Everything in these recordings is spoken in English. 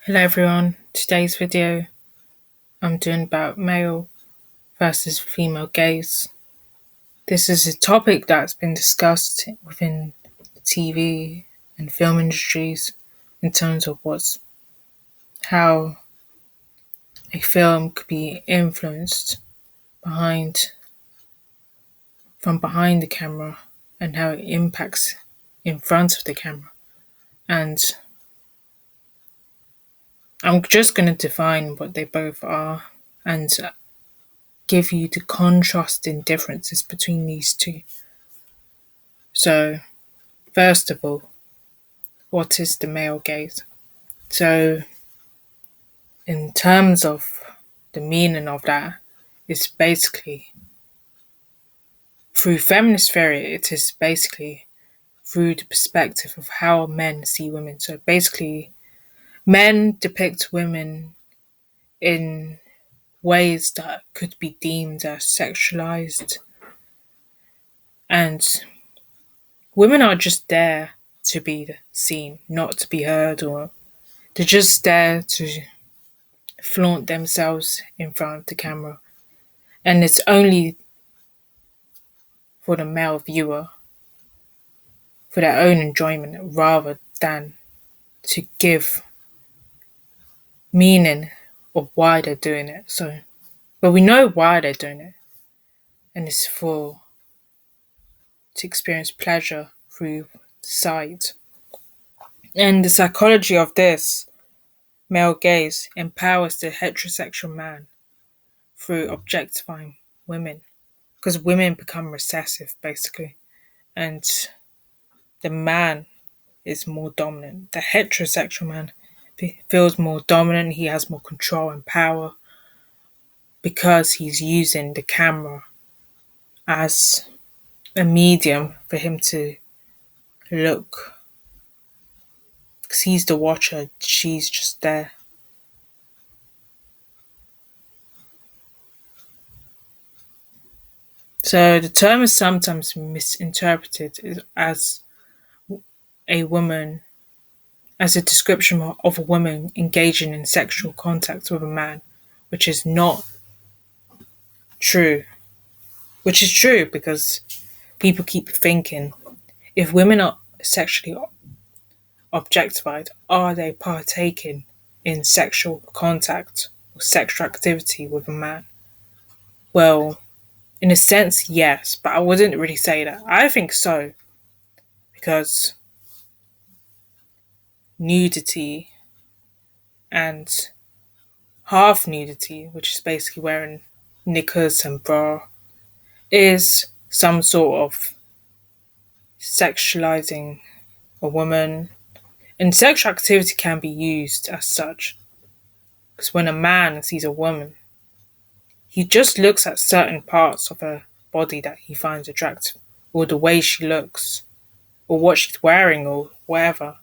Hello everyone, today's video I'm doing about male versus female gaze. This is a topic that's been discussed within the TV and film industries in terms of how a film could be influenced behind from behind the camera and how it impacts in front of the camera. And I'm just going to define what they both are and give you the contrasting differences between these two. So, first of all, what is the male gaze? So, in terms of the meaning of that, it's basically through feminist theory, it is basically through the perspective of how men see women. So, basically, men depict women in ways that could be deemed as sexualized, and women are just there to be seen, not to be heard, or they're just there to flaunt themselves in front of the camera. And it's only for the male viewer, for their own enjoyment, rather than to give meaning of why they're doing it. So, but we know why they're doing it, and it's for to experience pleasure through sight. And the psychology of this male gaze empowers the heterosexual man through objectifying women, because women become recessive basically, and the man is more dominant. The heterosexual man feels more dominant, he has more control and power because he's using the camera as a medium for him to look. Because he's the watcher, she's just there. So the term is sometimes misinterpreted as a woman, as a description of a woman engaging in sexual contact with a man, which is not true. Which is true because people keep thinking if women are sexually objectified, are they partaking in sexual contact or sexual activity with a man? Well, in a sense, yes, but I wouldn't really say that. I think so because nudity and half nudity, which is basically wearing knickers and bra, is some sort of sexualizing a woman. And sexual activity can be used as such. Because when a man sees a woman, he just looks at certain parts of her body that he finds attractive, or the way she looks, or what she's wearing, or whatever.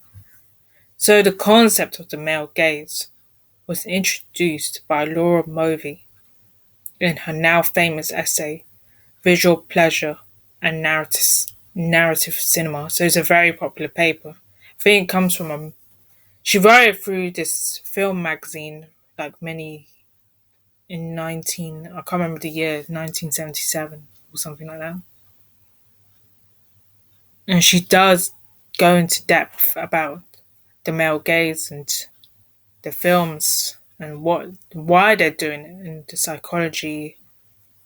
So the concept of the male gaze was introduced by Laura Mulvey in her now famous essay, Visual Pleasure and Narrative Cinema. So it's a very popular paper. I think it comes from she wrote it through this film magazine, like many in 19, I can't remember the year, 1977 or something like that. And she does go into depth about the male gaze and the films and why they're doing it and the psychology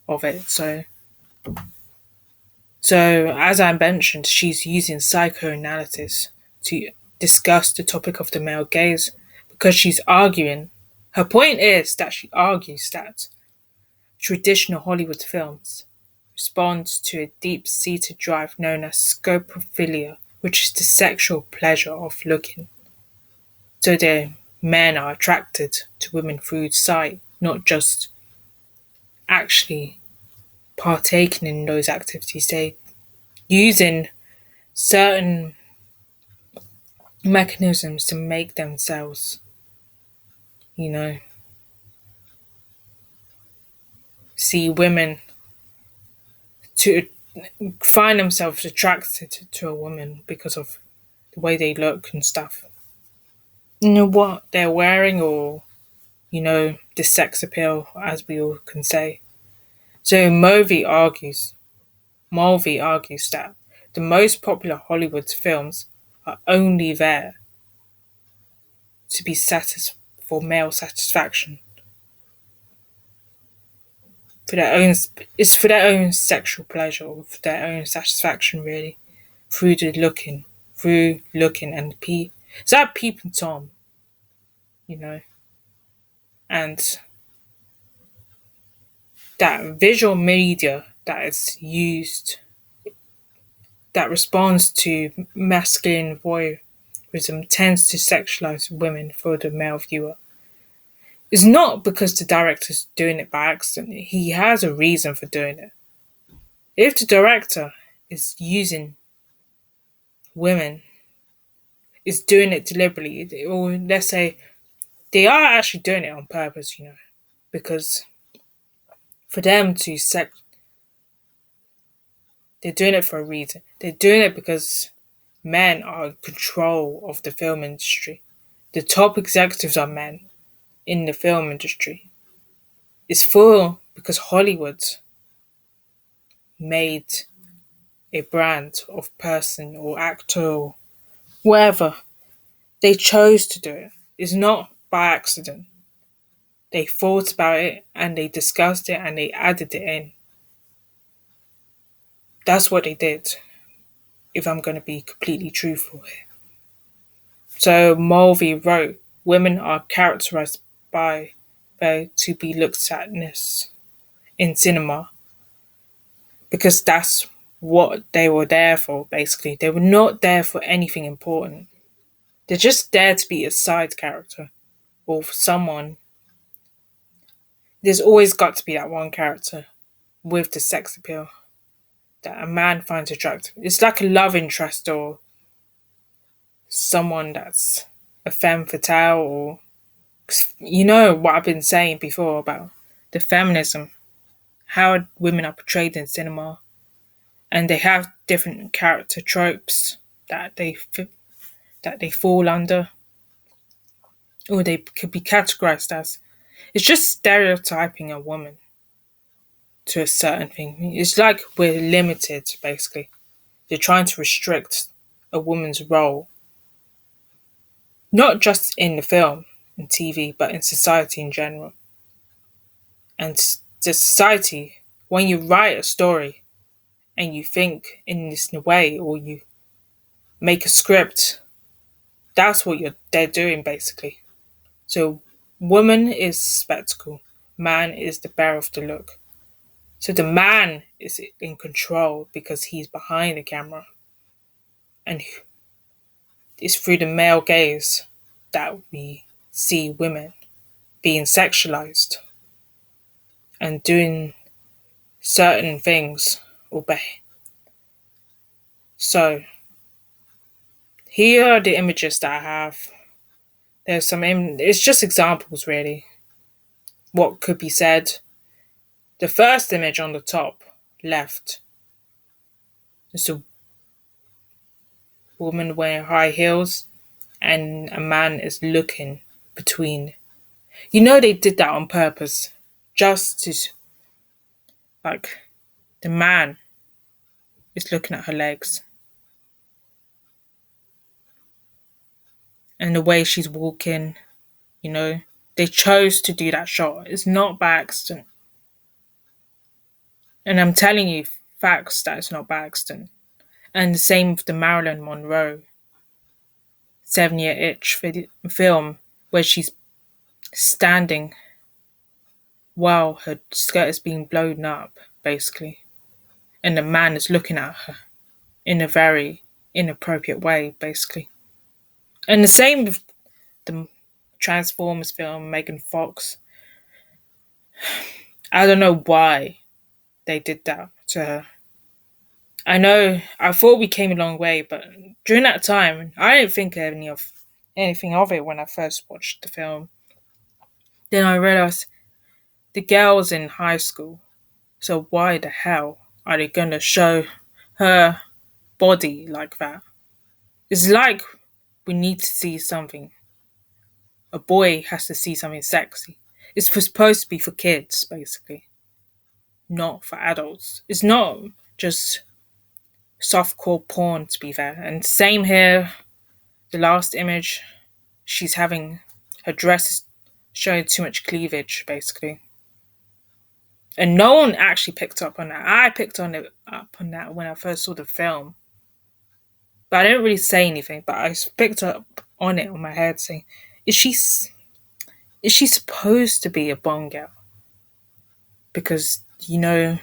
of it. So as I mentioned, she's using psychoanalysis to discuss the topic of the male gaze because she's arguing. Her point is that she argues that traditional Hollywood films respond to a deep seated drive known as scopophilia, which is the sexual pleasure of looking. So the men are attracted to women through sight, not just actually partaking in those activities. They using certain mechanisms to make themselves, you know, see women to find themselves attracted to a woman because of the way they look and stuff. You know what they're wearing, or the sex appeal, as we all can say. So Mulvey argues that the most popular Hollywood films are only there to be for male satisfaction, for their own. It's for their own sexual pleasure, or for their own satisfaction, really, through the looking, and the pee. It's that peeping tom, you know, and that visual media that is used that responds to masculine voyeurism tends to sexualize women for the male viewer. It's not because the director's doing it by accident. He has a reason for doing it. If the director is using women, is doing it deliberately, or let's say they are actually doing it on purpose, because for them to they're doing it for a reason. They're doing it because men are in control of the film industry. The top executives are men in the film industry. It's full because Hollywood made a brand of person or actor or whatever. They chose to do it. It's not by accident. They thought about it and they discussed it and they added it in. That's what they did, if I'm going to be completely truthful here. So Mulvey wrote, women are characterized by to be looked at in cinema because that's what they were there for, basically. They were not there for anything important. They're just there to be a side character or for someone. There's always got to be that one character with the sex appeal that a man finds attractive. It's like a love interest or someone that's a femme fatale, or you know what I've been saying before about the feminism, how women are portrayed in cinema, and they have different character tropes that that they fall under, or they could be categorized as. It's just stereotyping a woman to a certain thing. It's like we're limited, basically. They're trying to restrict a woman's role, not just in the film and TV, but in society in general. And the society, when you write a story and you think in this way, or you make a script, that's what they're doing basically. So, woman is spectacle, man is the bearer of the look. So the man is in control because he's behind the camera, and it's through the male gaze that we see women being sexualized and doing certain things. Obey. So here are the images that I have. There's it's just examples, really. What could be said. The first image on the top left is a woman wearing high heels, and a man is looking between. They did that on purpose, just to like the man is looking at her legs and the way she's walking. They chose to do that shot. It's not by accident, and I'm telling you facts that it's not by accident. And the same with the Marilyn Monroe 7 Year Itch film, where she's standing while her skirt is being blown up, basically, and the man is looking at her in a very inappropriate way, basically. And the same with the Transformers film, Megan Fox. I don't know why they did that to her. I thought we came a long way, but during that time, I didn't think anything of it when I first watched the film. Then I realized the girl's in high school, so why the hell are they gonna show her body like that? It's like we need to see something, a boy has to see something sexy. Supposed to be for kids, basically, not for adults. It's not just softcore porn, to be fair. And same here, the last image, she's having her dress is showing too much cleavage, basically. And no one actually picked up on that. I picked up on that when I first saw the film, but I didn't really say anything. But I picked up on it on my head, saying, "Is she is she supposed to be a Bond girl?" Because you know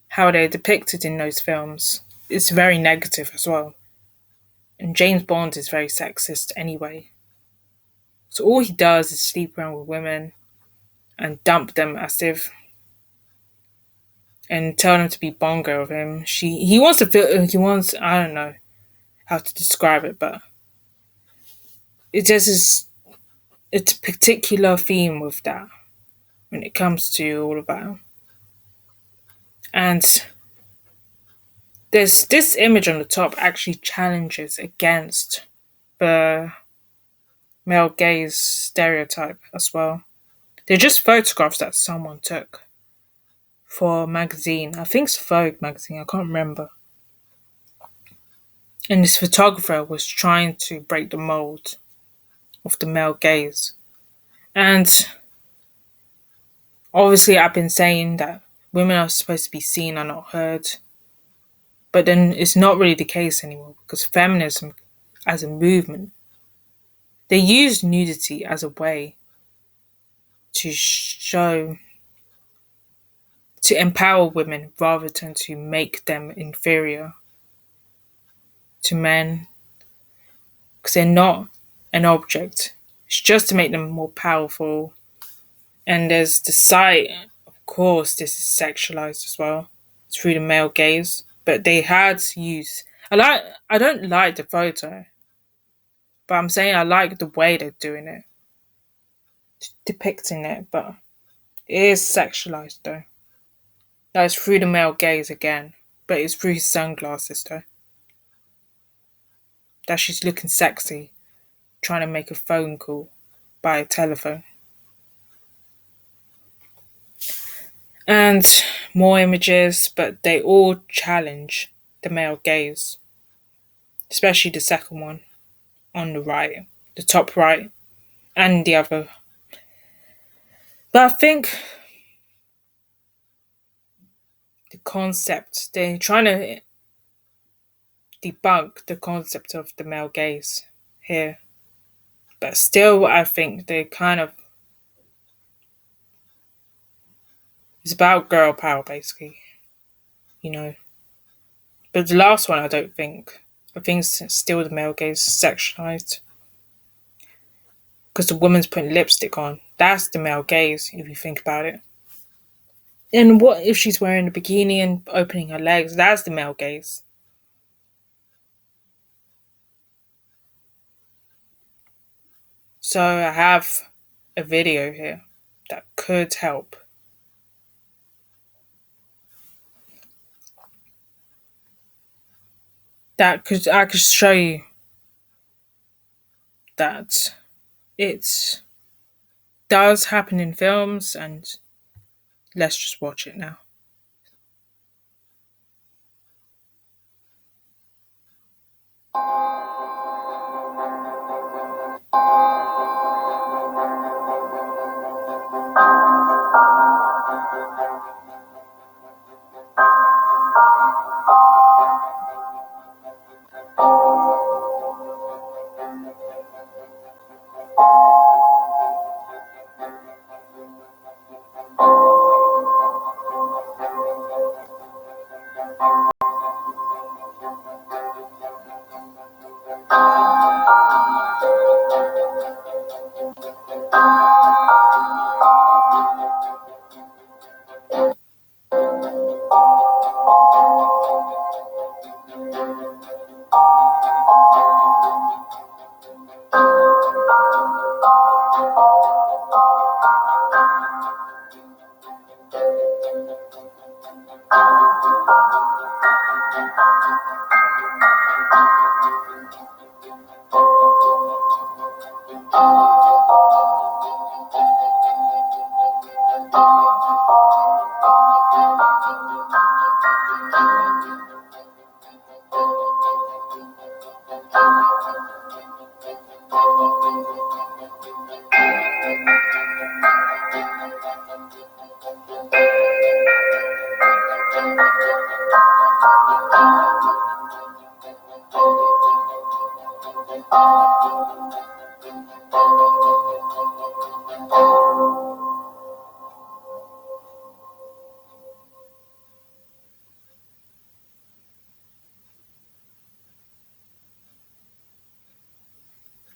how they're depicted in those films. It's very negative as well. And James Bond is very sexist anyway. So all he does is sleep around with women and dump them as if and tell them to be bongo of him. He wants to feel he wants I don't know how to describe it, but it just is it's a particular theme with that when it comes to all of that. And this image on the top actually challenges against the male gaze stereotype as well. They're just photographs that someone took for a magazine. I think it's Vogue magazine, I can't remember. And this photographer was trying to break the mold of the male gaze. And obviously, I've been saying that women are supposed to be seen and not heard. But then it's not really the case anymore because feminism as a movement, they use nudity as a way to show, to empower women rather than to make them inferior to men because they're not an object. It's just to make them more powerful. And there's the sight, of course, this is sexualized as well through the male gaze. But they had used. I don't like the photo, but I'm saying I like the way they're doing it, depicting it. But it is sexualized though. That's through the male gaze again, but it's through his sunglasses though. That she's looking sexy, trying to make a phone call by a telephone. And more images, but they all challenge the male gaze, especially the second one on the right, the top right, and the other. But I think the concept, they're trying to debunk the concept of the male gaze here. But still, I think they kind of, it's about girl power basically, you know. But the last one, I don't think. I think it's still the male gaze sexualized. Because the woman's putting lipstick on. That's the male gaze, if you think about it. And what if she's wearing a bikini and opening her legs? That's the male gaze. So I have a video here that could help. That could I could show you that it does happen in films, and let's just watch it now.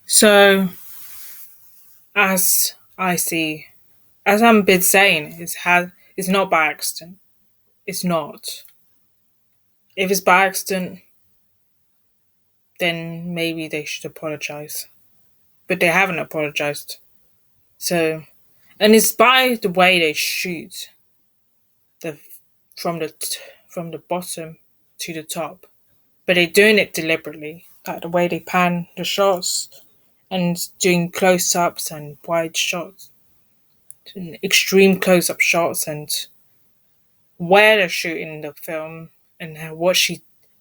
So, as I see, as I've been saying, it's not by accident. It's not. If it's by accident, then maybe they should apologize. But they haven't apologized. So, and it's by the way they shoot the from the from the bottom to the top. But they're doing it deliberately, like the way they pan the shots and doing close-ups and wide shots, and extreme close-up shots, and where they're shooting the film and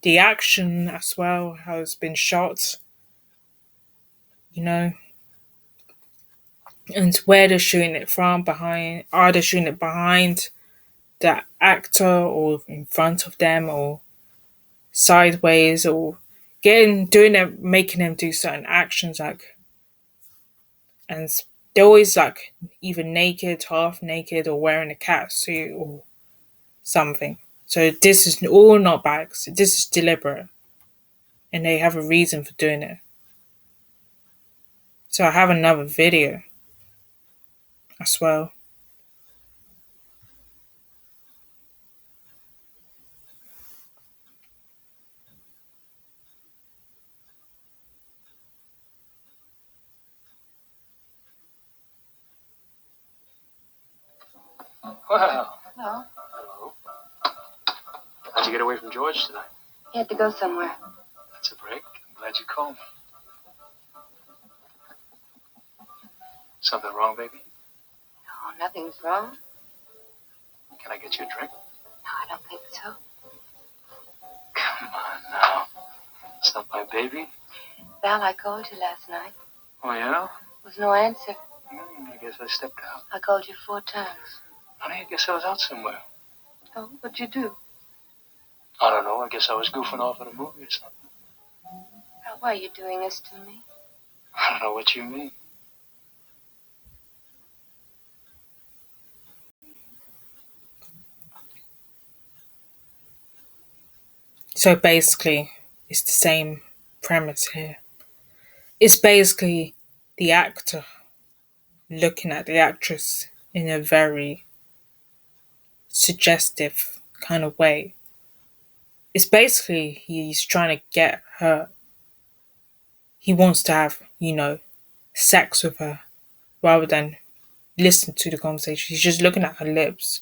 the action as well, how it's been shot, you know, and where they're shooting it from, behind, are they shooting it behind the actor or in front of them or sideways or making them do certain actions, like, and they're always like either naked, half naked, or wearing a cat suit or something. So this is all not by accident. This is deliberate, and they have a reason for doing it. So I have another video as well. Well, hello. Hello. How'd you get away from George tonight? He had to go somewhere. That's a break. I'm glad you called me. Something wrong, baby? No, nothing's wrong. Can I get you a drink? No, I don't think so. Come on now. It's not my baby. Val, I called you last night. Oh, yeah? There was no answer. I guess I stepped out. I called you 4 times. Honey, I guess I was out somewhere. Oh, what'd you do? I don't know. I guess I was goofing off at a movie or something. Val, why are you doing this to me? I don't know what you mean. So basically, it's the same premise here. It's basically the actor looking at the actress in a very suggestive kind of way. It's basically he's trying to get her. He wants to have, sex with her rather than listen to the conversation. He's just looking at her lips.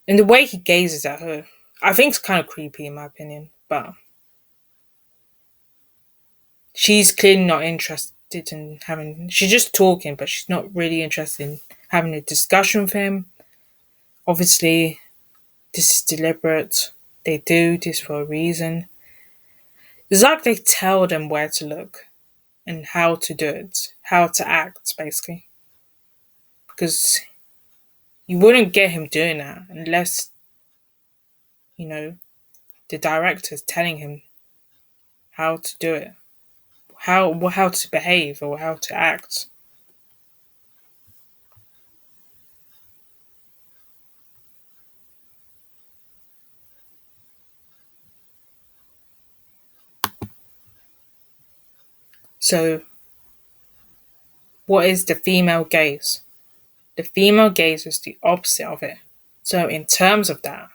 And the way he gazes at her, I think it's kind of creepy in my opinion, but she's clearly not interested in she's just talking, but she's not really interested in having a discussion with him. Obviously, this is deliberate. They do this for a reason. It's like they tell them where to look and how to do it, how to act, basically. Because you wouldn't get him doing that unless, you know, the director's telling him how to do it, how to behave or how to act. So, what is the female gaze? The female gaze is the opposite of it. So, in terms of that,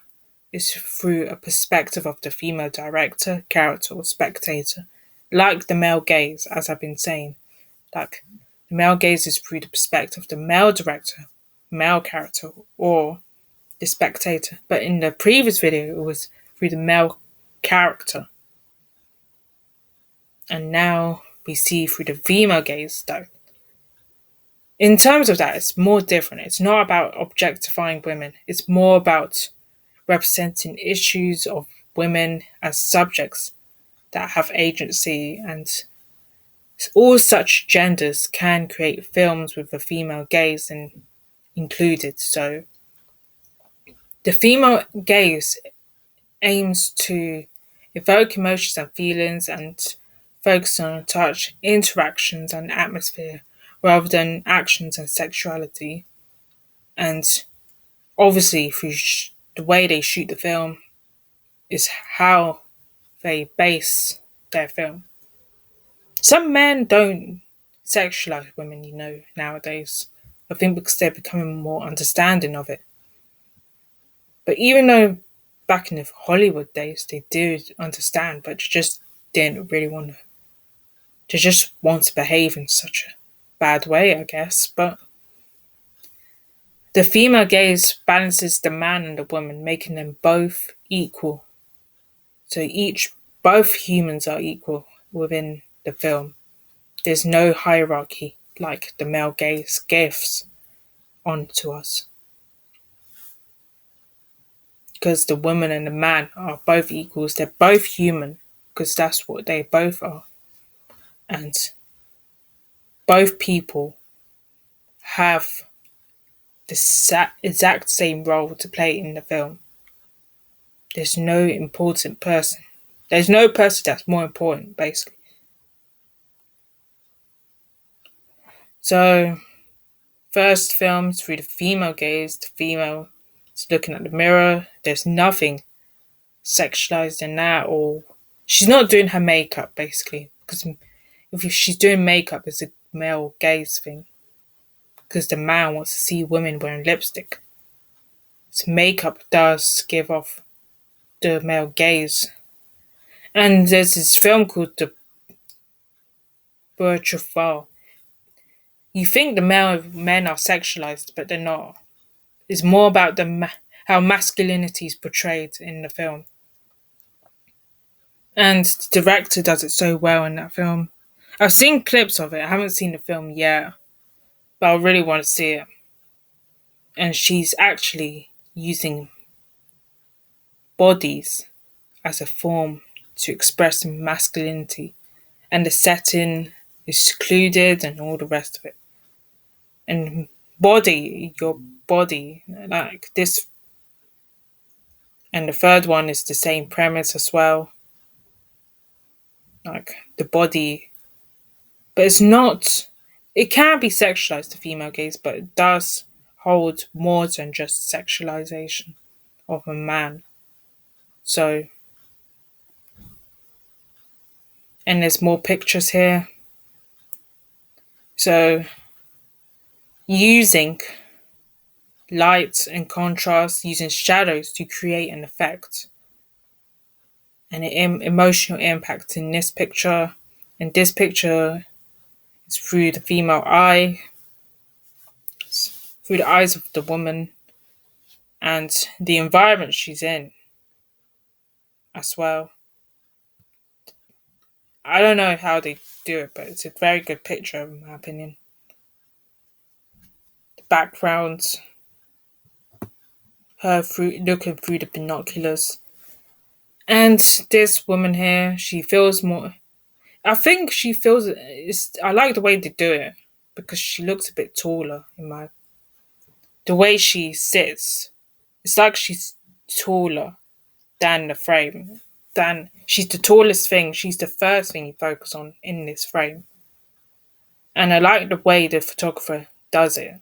it's through a perspective of the female director, character, or spectator. Like the male gaze, as I've been saying, like the male gaze is through the perspective of the male director, male character, or the spectator. But in the previous video, it was through the male character. And now we see through the female gaze that in terms of that, it's more different. It's not about objectifying women. It's more about representing issues of women as subjects that have agency, and all such genders can create films with a female gaze included. So the female gaze aims to evoke emotions and feelings, and focus on touch, interactions, and atmosphere rather than actions and sexuality. And obviously, through the way they shoot the film, is how they base their film. Some men don't sexualize women, nowadays. I think because they're becoming more understanding of it. But even though back in the Hollywood days they did understand, but they just didn't really want to. They just want to behave in such a bad way, I guess. But the female gaze balances the man and the woman, making them both equal. So both humans are equal within the film. There's no hierarchy like the male gaze gives onto us. Because the woman and the man are both equals, they're both human, because that's what they both are. And both people have the exact same role to play in the film. There's no important person. There's no person that's more important, basically. So, first filmed through the female gaze, the female is looking at the mirror. There's nothing sexualized in that, or she's not doing her makeup, basically. Because if she's doing makeup, it's a male gaze thing. Because the man wants to see women wearing lipstick. So makeup does give off the male gaze. And there's this film called The Fall. You think the male men are sexualized, but they're not. It's more about how masculinity is portrayed in the film. And the director does it so well in that film. I've seen clips of it. I haven't seen the film yet, but I really want to see it. And she's actually using bodies as a form to express masculinity, and the setting is secluded and all the rest of it. And your body, like this. And the third one is the same premise as well, like the body, but it's not. It can be sexualized, the female gaze, but it does hold more than just sexualization of a man. So, and there's more pictures here. So, using light and contrast, using shadows to create an effect and an emotional impact in this picture. In this picture, it's through the female eye, through the eyes of the woman, and the environment she's in as well. I don't know how they do it, but it's a very good picture, in my opinion. The background, her looking through the binoculars, and this woman here, she feels more. I think she feels. I like the way they do it because she looks a bit taller. The way she sits, it's like she's taller than the frame. Than she's the tallest thing. She's the first thing you focus on in this frame. And I like the way the photographer does it.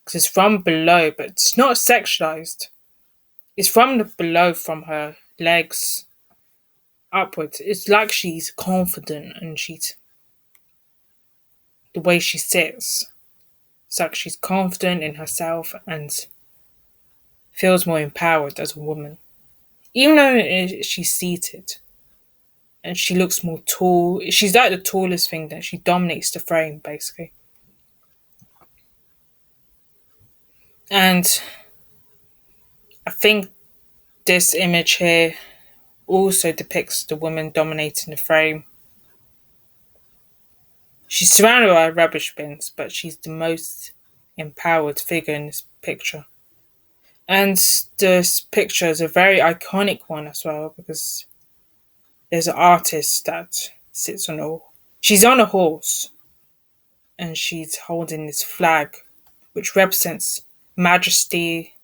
Because it's from below, but it's not sexualized. It's from the below, from her legs upwards. It's like she's confident and the way she sits. It's like she's confident in herself and feels more empowered as a woman. Even though she's seated and she looks more tall, she's like the tallest thing that she dominates the frame basically. And I think this image here also depicts the woman dominating the frame. She's surrounded by rubbish bins, but she's the most empowered figure in this picture. And this picture is a very iconic one as well because there's an artist that sits on she's on a horse and she's holding this flag which represents majesty,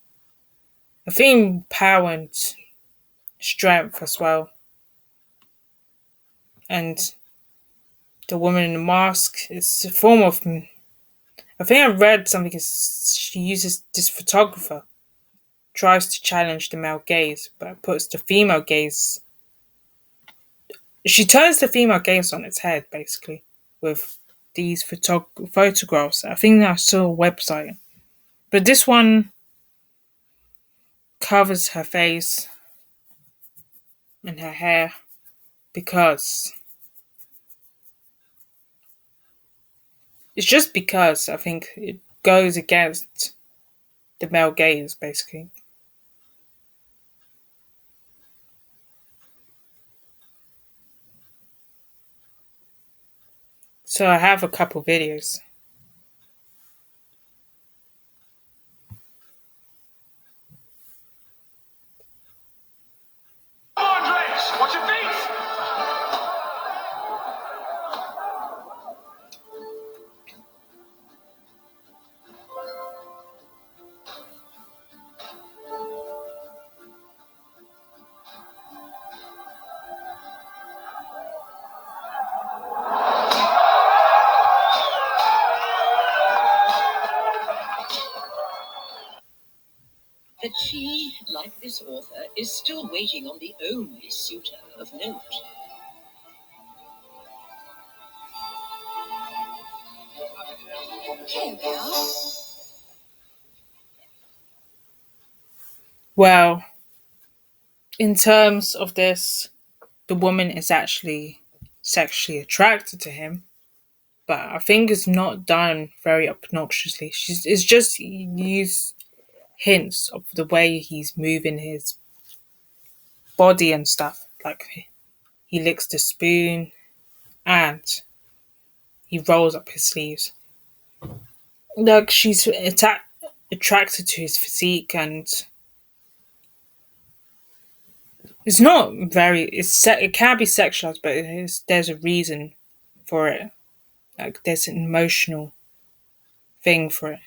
I think power and strength as well. and the woman in the mask. It's a form of. I think I read something. She uses this photographer tries to challenge the male gaze, but puts the female gaze. She turns the female gaze on its head, basically, with these photographs. I think I saw a website, but this one covers her face and her hair because it's just because I think it goes against the male gaze, basically. So I have a couple videos. Andres, watch your feet! That she, like this author, is still waiting on the only suitor of note. Here we are. Well, in terms of this, the woman is actually sexually attracted to him, but I think it's not done very obnoxiously. It's just use hints of the way he's moving his body and stuff. Like he licks the spoon and he rolls up his sleeves. Like she's attracted to his physique, and it's not very. It can be sexualized, but there's a reason for it. Like there's an emotional thing for it.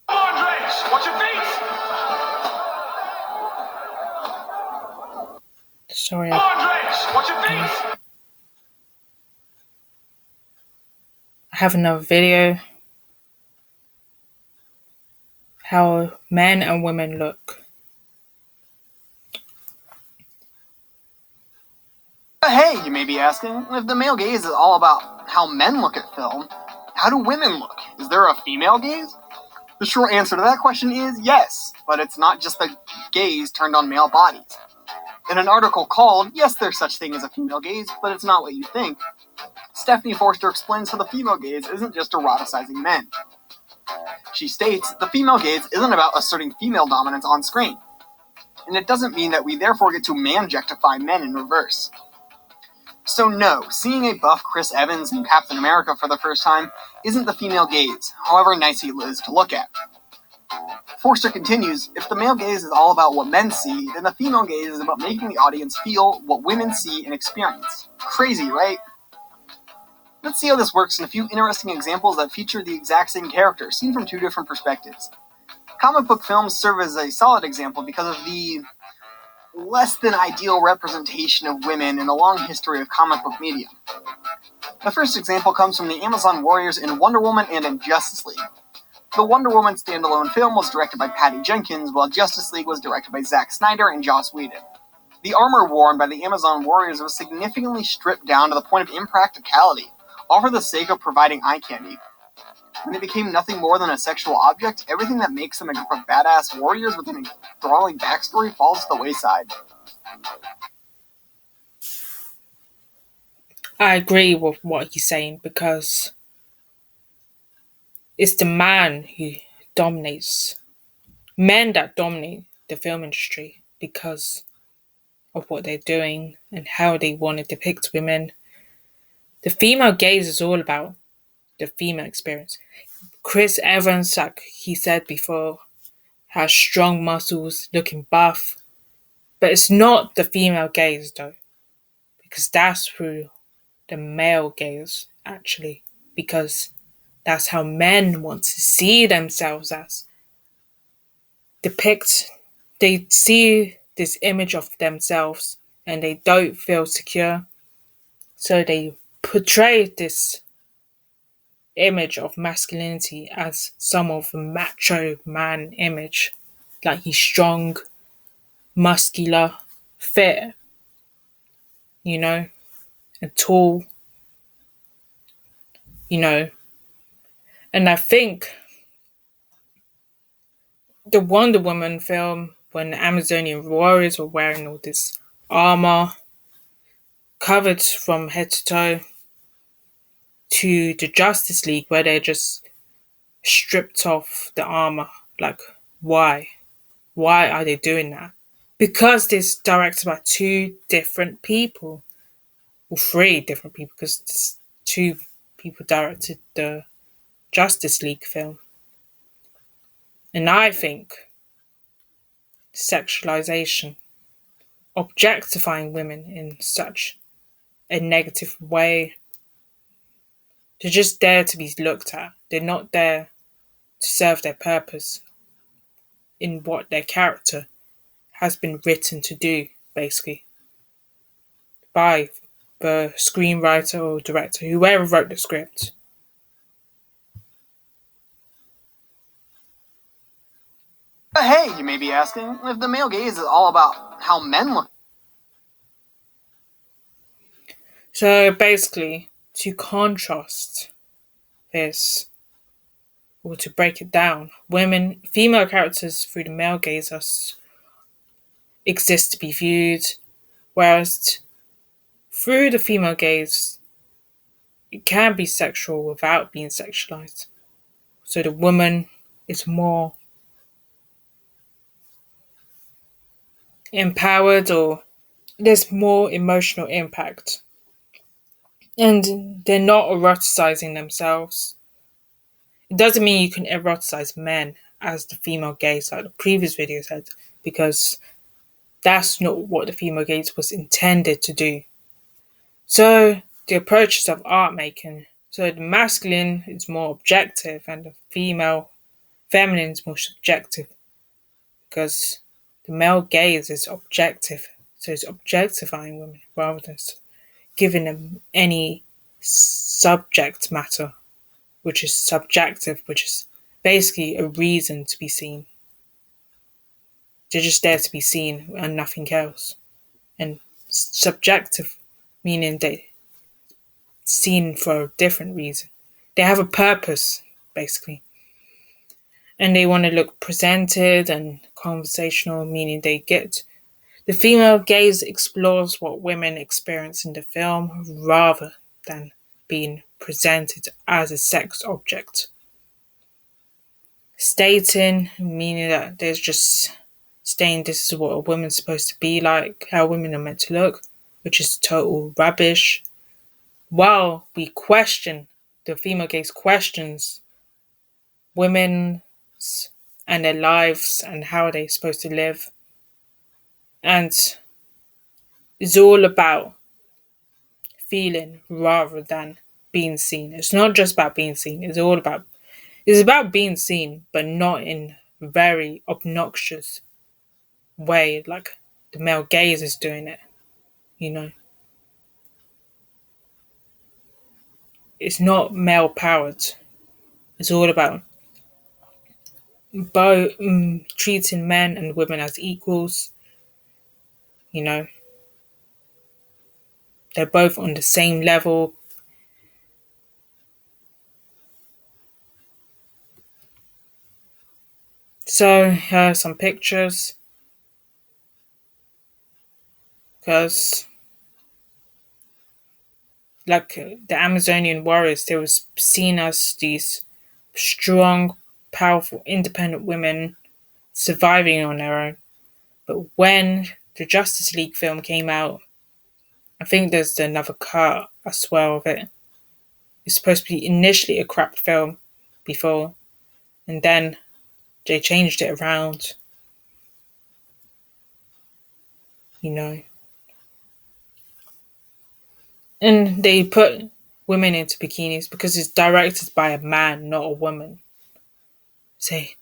Andres, watch your feet! Sorry. Andres, watch your feet! I have another video. How men and women look. Hey, you may be asking, if the male gaze is all about how men look at film, how do women look? Is there a female gaze? The short answer to that question is yes, but it's not just the gaze turned on male bodies. In an article called Yes, There's Such Thing as a Female Gaze, but It's Not What You Think, Stephanie Forster explains how the female gaze isn't just eroticizing men. She states, the female gaze isn't about asserting female dominance on screen, and it doesn't mean that we therefore get to man-objectify men in reverse. So no, seeing a buff Chris Evans in Captain America for the first time isn't the female gaze, however nice he is to look at. Forster continues, if the male gaze is all about what men see, then the female gaze is about making the audience feel what women see and experience. Crazy, right? Let's see how this works in a few interesting examples that feature the exact same character, seen from two different perspectives. Comic book films serve as a solid example because of the less than ideal representation of women in the long history of comic book media. The first example comes from the Amazon warriors in Wonder Woman and in Justice League. The Wonder Woman standalone film was directed by Patty Jenkins, while Justice League was directed by Zack Snyder and Joss Whedon. The armor worn by the Amazon warriors was significantly stripped down to the point of impracticality, all for the sake of providing eye candy. When it became nothing more than a sexual object, everything that makes them a group of badass warriors with an enthralling backstory falls to the wayside. I agree with what he's saying because it's the man who dominates. Men that dominate the film industry because of what they're doing and how they want to depict women. The female gaze is all about the female experience. Chris Evans, like he said before, has strong muscles, looking buff. But it's not the female gaze though. Because that's through the male gaze, actually. Because That's how men want to see themselves as. They see this image of themselves and they don't feel secure. So they portray this image of masculinity as some of a macho man image. Like he's strong, muscular, fit, you know, and tall, you know. And I think the Wonder Woman film, when the Amazonian warriors were wearing all this armor, covered from head to toe, to the Justice League, where they're just stripped off the armor. Like, why? Why are they doing that? Because this directed by two different people, or three different people, because two people directed the Justice League film. And I think sexualization, objectifying women in such a negative way, they're just there to be looked at. They're not there to serve their purpose in what their character has been written to do, basically, by the screenwriter or director, whoever wrote the script. But hey, you may be asking, if the male gaze is all about how men look. So basically, to contrast this, or to break it down, female characters through the male gaze exist to be viewed, whereas through the female gaze, it can be sexual without being sexualized. So the woman is more empowered, or there's more emotional impact. And they're not eroticizing themselves. It doesn't mean you can eroticize men as the female gaze, like the previous video said, because that's not what the female gaze was intended to do. So the approaches of art making, so the masculine is more objective and the feminine is more subjective, because the male gaze is objective, so it's objectifying women rather than giving them any subject matter, which is subjective, which is basically a reason to be seen. They're just there to be seen and nothing else. And subjective, meaning they're seen for a different reason. They have a purpose, basically. And they want to look presented and conversational, meaning the female gaze explores what women experience in the film rather than being presented as a sex object. Stating, meaning that there's just saying this is what a woman's supposed to be like, how women are meant to look, which is total rubbish. While the female gaze questions women and their lives and how they're supposed to live. And it's all about feeling rather than being seen. It's not just about being seen, it's about being seen, but not in a very obnoxious way like the male gaze is doing it, you know. It's not male powered. It's all about treating men and women as equals, you know. They're both on the same level. So here are some pictures. Because like the Amazonian warriors, they were seen as these strong, powerful, independent women surviving on their own. But when the Justice League film came out, I think there's another cut as well of it. It's supposed to be initially a crap film before, and then they changed it around, you know. And they put women into bikinis because it's directed by a man, not a woman. Say,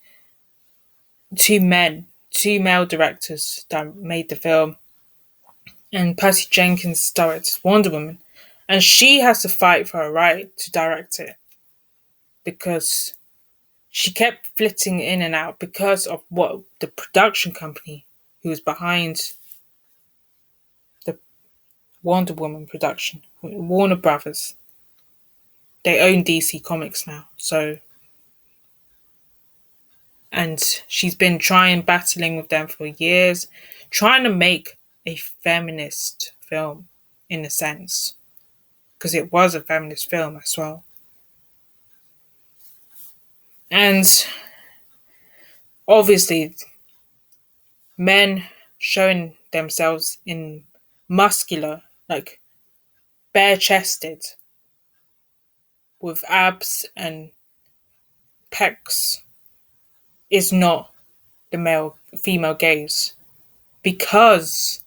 two male directors that made the film, and Patty Jenkins directed Wonder Woman, and she has to fight for her right to direct it because she kept flitting in and out because of what the production company who was behind the Wonder Woman production, Warner Brothers. They own DC Comics now, so and she's been battling with them for years, trying to make a feminist film in a sense, because it was a feminist film as well. And obviously, men showing themselves in muscular, like bare chested, with abs and pecs is not the male female gaze. Because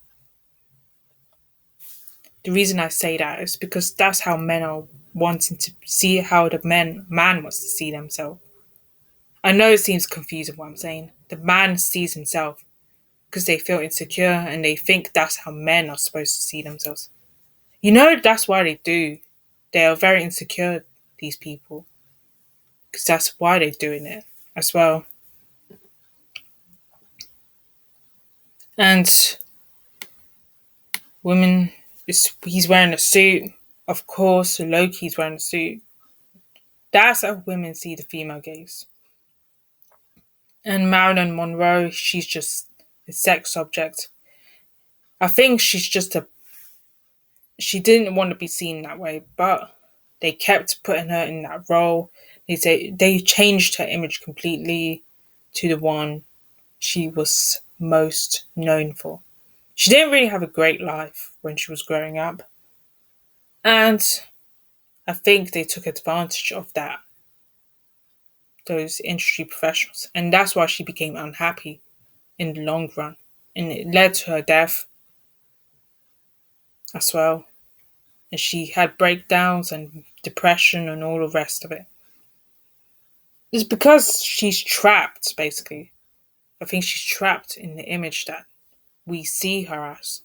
the reason I say that is because that's how men are wanting to see how the man wants to see themselves. I know it seems confusing what I'm saying. The man sees himself because they feel insecure and they think that's how men are supposed to see themselves. You know, that's why they do. They are very insecure, these people, because that's why they're doing it as well. And women, he's wearing a suit. Of course, Loki's wearing a suit. That's how women see the female gaze. And Marilyn Monroe, she's just a sex object. I think she didn't want to be seen that way, but they kept putting her in that role. They changed her image completely to the one she was most known for. She didn't really have a great life when she was growing up. And I think they took advantage of that, those industry professionals. And that's why she became unhappy in the long run. And it led to her death as well. And she had breakdowns and depression and all the rest of it. It's because she's trapped, basically. I think she's trapped in the image that we see her as.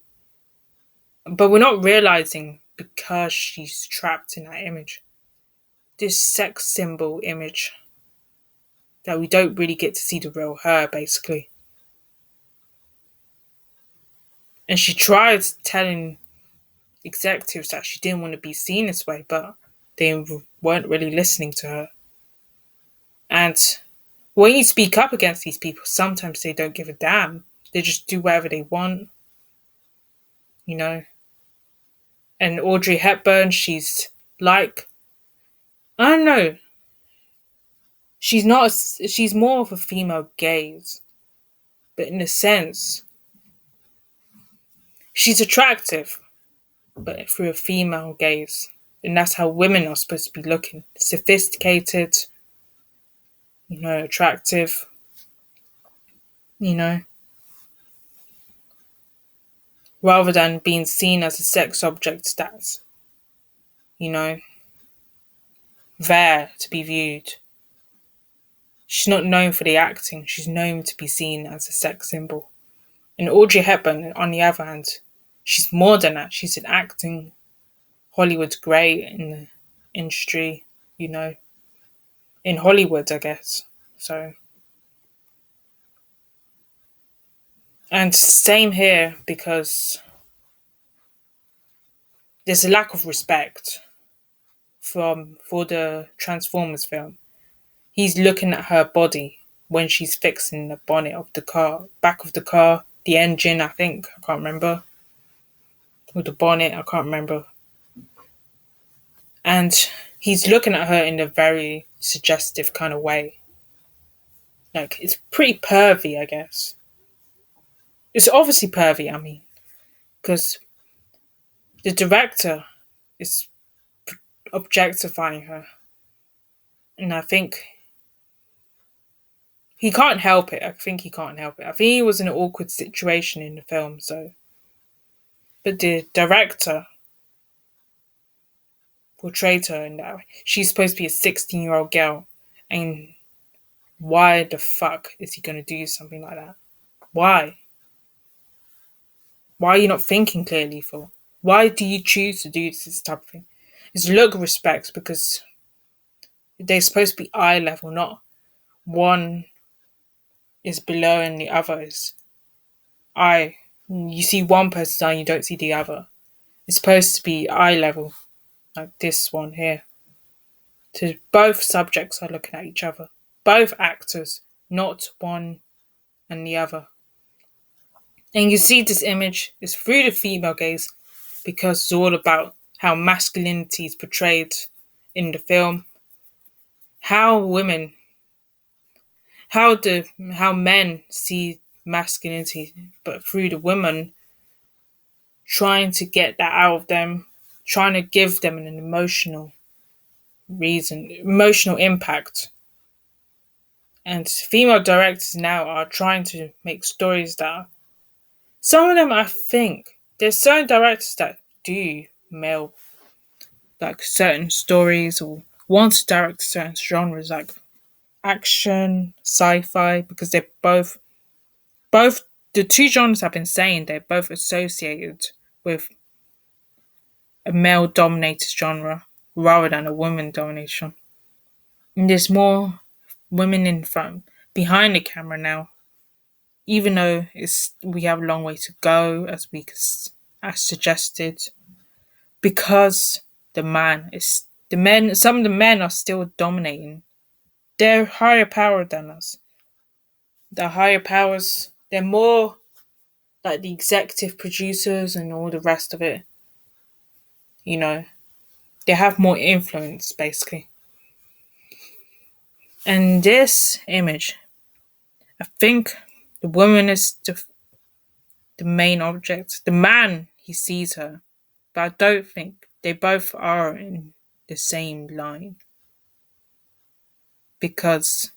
But we're not realizing because she's trapped in that image. This sex symbol image that we don't really get to see the real her, basically. And she tried telling executives that she didn't want to be seen this way, but they weren't really listening to her. And when you speak up against these people, sometimes they don't give a damn. They just do whatever they want, you know. And Audrey Hepburn, she's like, I don't know. She's not. She's more of a female gaze, but in a sense, she's attractive, but through a female gaze, and that's how women are supposed to be looking: sophisticated, attractive, you know, rather than being seen as a sex object that's, you know, there to be viewed. She's not known for the acting, she's known to be seen as a sex symbol. And Audrey Hepburn, on the other hand, she's more than that. She's an acting Hollywood great in the industry, in Hollywood, I guess. So, and same here because there's a lack of respect for the Transformers film. He's looking at her body when she's fixing the bonnet of the car, back of the car, the engine, I think. I can't remember. Or the bonnet, I can't remember. And he's looking at her in a very suggestive kind of way. Like, it's pretty pervy, I guess. It's obviously pervy, I mean, because the director is objectifying her. And I think he can't help it. I think he can't help it. I think he was in an awkward situation in the film, so. But the director portrayed her in that way. She's supposed to be a 16-year-old girl, and why the fuck is he gonna do something like that? Why? Why are you not thinking clearly for? Why do you choose to do this type of thing? It's look respect because they're supposed to be eye level, not one is below and the other is eye. You see one person's eye, you don't see the other. It's supposed to be eye level, like this one here. So both subjects are looking at each other. Both actors, not one and the other. And you see this image is through the female gaze because it's all about how masculinity is portrayed in the film, how women, how men see masculinity, but through the women trying to get that out of them, trying to give them an emotional emotional impact. And female directors now are trying to make stories that some of them I think there's certain directors that do male like certain stories or want to direct certain genres like action, sci-fi, because they're both the two genres I've been saying they're both associated with a male dominated genre rather than a woman dominated genre. And there's more women in front behind the camera now, even though it's we have a long way to go as suggested, because the men some of the men are still dominating. They're higher power than us. The higher powers they're more like the executive producers and all the rest of it. You know, they have more influence basically. And this image, I think the woman is the main object. The man he sees her, but I don't think they both are in the same line because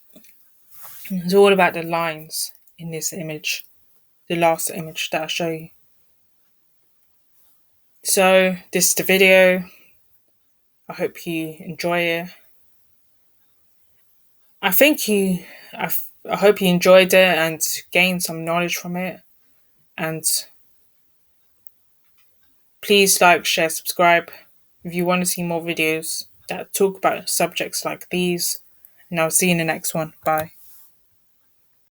it's all about the lines in this image, the last image that I show you. So this is the video. I hope you enjoy it. I think I hope you enjoyed it and gained some knowledge from it. And please like, share, subscribe if you want to see more videos that talk about subjects like these. And I'll see you in the next one. Bye.